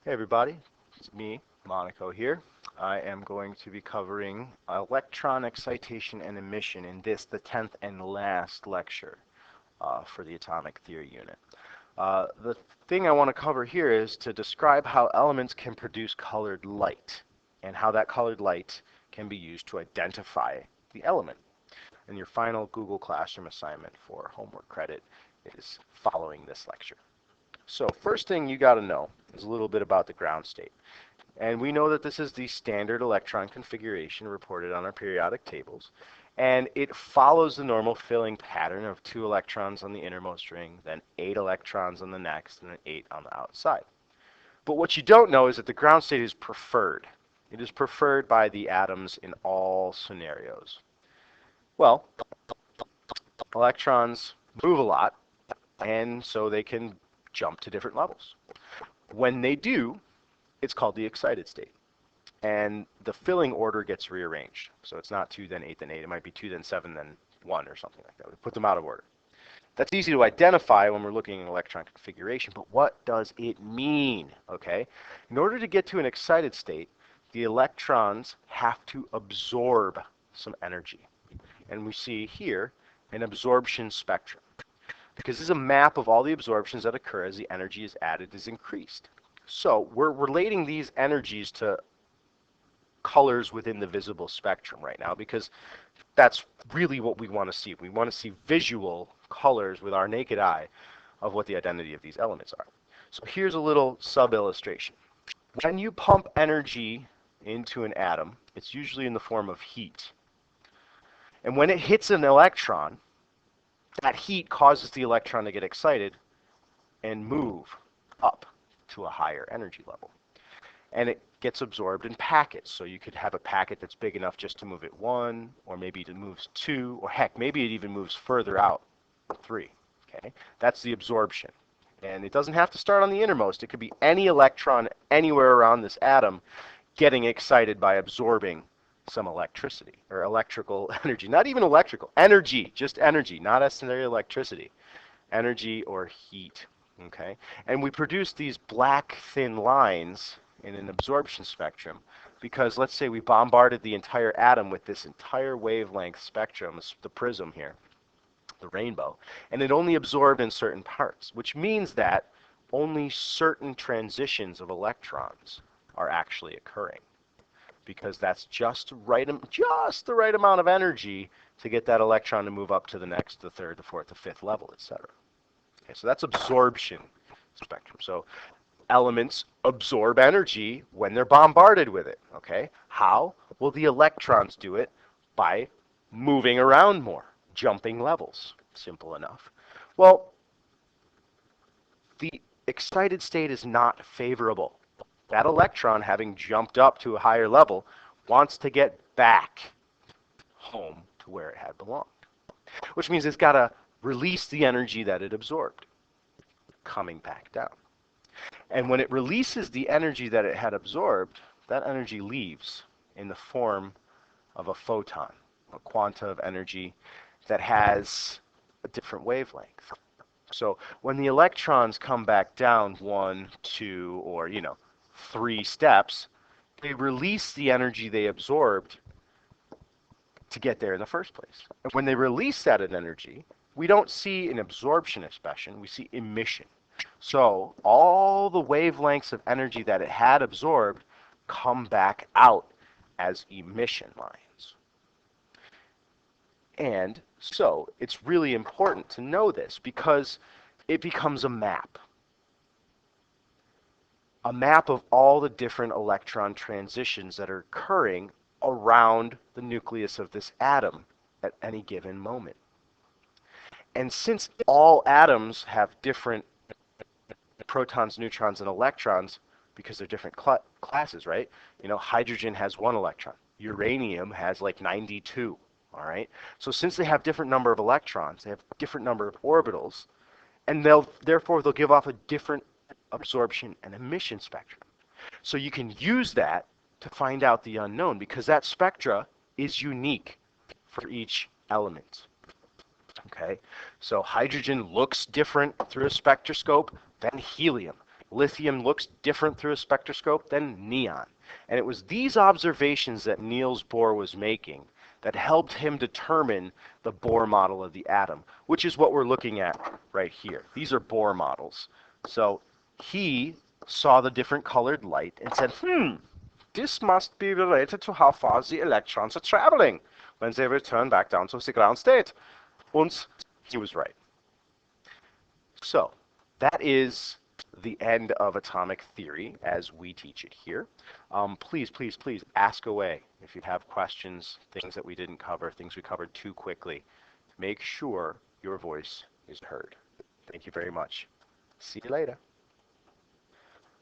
Hey everybody, it's me, Monaco here. I am going to be covering electron excitation and emission in this, the 10th and last lecture for the atomic theory unit. The thing I want to cover here is to describe how elements can produce colored light and how that colored light can be used to identify the element. And your final Google Classroom assignment for homework credit is following this lecture. So first thing you got to know is a little bit about the ground state. And we know that this is the standard electron configuration reported on our periodic tables. And it follows the normal filling pattern of 2 electrons on the innermost ring, then 8 electrons on the next, and then 8 on the outside. But what you don't know is that the ground state is preferred. It is preferred by the atoms in all scenarios. Well, electrons move a lot, and so they can jump to different levels. When they do, it's called the excited state. And the filling order gets rearranged. So it's not 2, then 8, then 8. It might be 2, then 7, then 1, or something like that. We put them out of order. That's easy to identify when we're looking at electron configuration, but what does it mean? Okay? In order to get to an excited state, the electrons have to absorb some energy. And we see here an absorption spectrum, because this is a map of all the absorptions that occur as the energy is added is increased. So we're relating these energies to colors within the visible spectrum right now, because that's really what we want to see. We want to see visual colors with our naked eye of what the identity of these elements are. So here's a little sub-illustration. When you pump energy into an atom, it's usually in the form of heat. And when it hits an electron, that heat causes the electron to get excited and move up to a higher energy level. And it gets absorbed in packets. So you could have a packet that's big enough just to move it 1, or maybe it moves 2, or heck, maybe it even moves further out, 3. Okay, that's the absorption. And it doesn't have to start on the innermost. It could be any electron anywhere around this atom getting excited by absorbing some electricity or electrical energy. Not even electrical, energy, just energy, not necessarily electricity, energy or heat. Okay, and we produce these black thin lines in an absorption spectrum because let's say we bombarded the entire atom with this entire wavelength spectrum, the prism here, the rainbow, and it only absorbed in certain parts, which means that only certain transitions of electrons are actually occurring, because that's just the right amount of energy to get that electron to move up to the next, the third, the fourth, the fifth level, etc. Okay, so that's absorption spectrum. So elements absorb energy when they're bombarded with it. Okay, how? Well, the electrons do it by moving around more, jumping levels. Simple enough. Well, the excited state is not favorable. That electron, having jumped up to a higher level, wants to get back home to where it had belonged, which means it's got to release the energy that it absorbed, coming back down. And when it releases the energy that it had absorbed, that energy leaves in the form of a photon, a quanta of energy that has a different wavelength. So when the electrons come back down 1, 2, or 3 steps, they release the energy they absorbed to get there in the first place. And when they release that energy, we don't see an absorption expression, we see emission. So all the wavelengths of energy that it had absorbed come back out as emission lines. And so it's really important to know this because it becomes a map. A map of all the different electron transitions that are occurring around the nucleus of this atom at any given moment. And since all atoms have different protons, neutrons, and electrons, because they're different classes, right? Hydrogen has 1 electron. Uranium has like 92, all right? So since they have different number of electrons, they have different number of orbitals, and therefore they'll give off a different absorption and emission spectrum. So you can use that to find out the unknown, because that spectra is unique for each element. Okay, so hydrogen looks different through a spectroscope than helium. Lithium looks different through a spectroscope than neon. And it was these observations that Niels Bohr was making that helped him determine the Bohr model of the atom, which is what we're looking at right here. These are Bohr models. So he saw the different colored light and said, this must be related to how far the electrons are traveling when they return back down to the ground state. And he was right. So that is the end of atomic theory as we teach it here. Please, please, please ask away if you have questions, things that we didn't cover, things we covered too quickly. Make sure your voice is heard. Thank you very much. See you later.